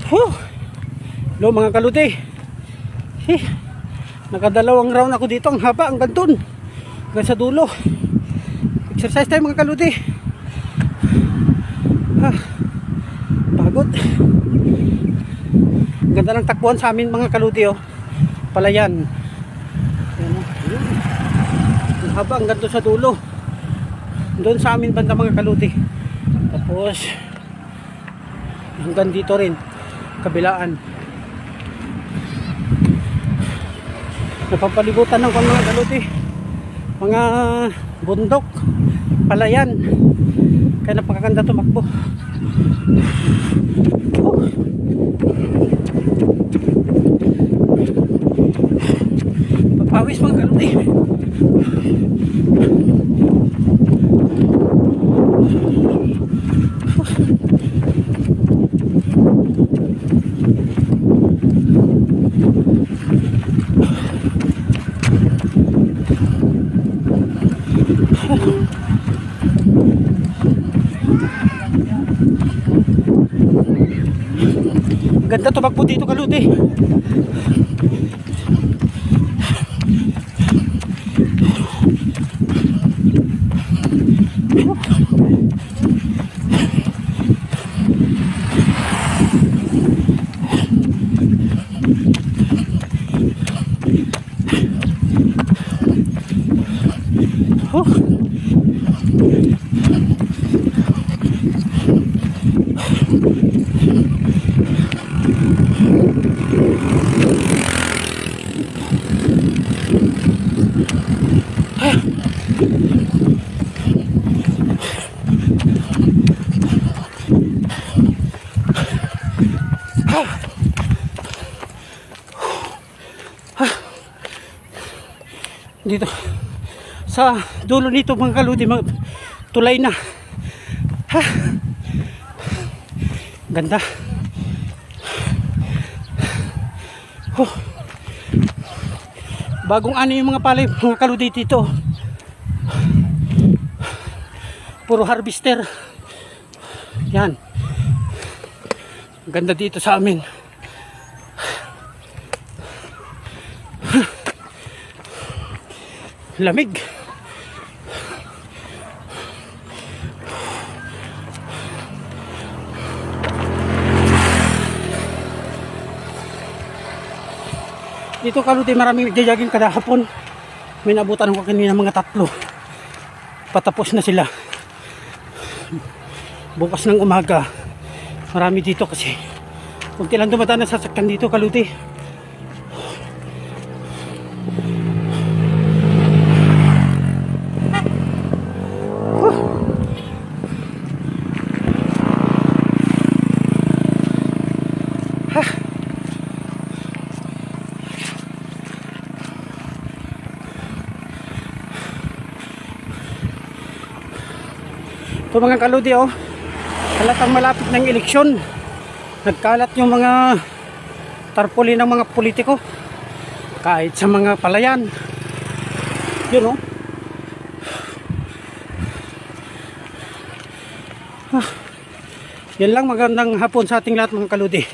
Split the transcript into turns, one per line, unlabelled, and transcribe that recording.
Whew. Hello mga kaluti. Nakadalawang round ako dito. Ang haba, ang ganton. Hanggang sa dulo. Exercise tayo mga kaluti. Pagod. Ang ganda ng takbuhan sa amin mga kaluti, oh. Palayan. Ayan, oh. Ang haba, ang ganto sa dulo. Doon sa amin banda mga kaluti. Tapos hanggang dito rin kabilaan. Napapalibutan ng mga kaluti, mga bundok, palayan, kaya napakaganda tumakbo. Papawis mga kaluti. Ganda tumakbo dito kaluti. Dito sa dulo nito mga kaluti, tulay na. Ganda. Bagong ano yung mga palay mga kaluti dito. Puro harvester. Yan. Ganda dito sa amin. Lamig. Dito kaluti maraming nagja-jogging kada hapon. May nabutan ko kanina mga 3. Patapos na sila. Bukas ng umaga marami dito kasi kunti lang dumadaan na sasakyan dito kaluti. Ito mga kaluti, oh, halatang malapit ng eleksyon. Nagkalat yung mga tarpaulin ng mga politiko kahit sa mga palayan. Yun, oh. Yan lang, magandang hapon sa ating lahat mga kaluti.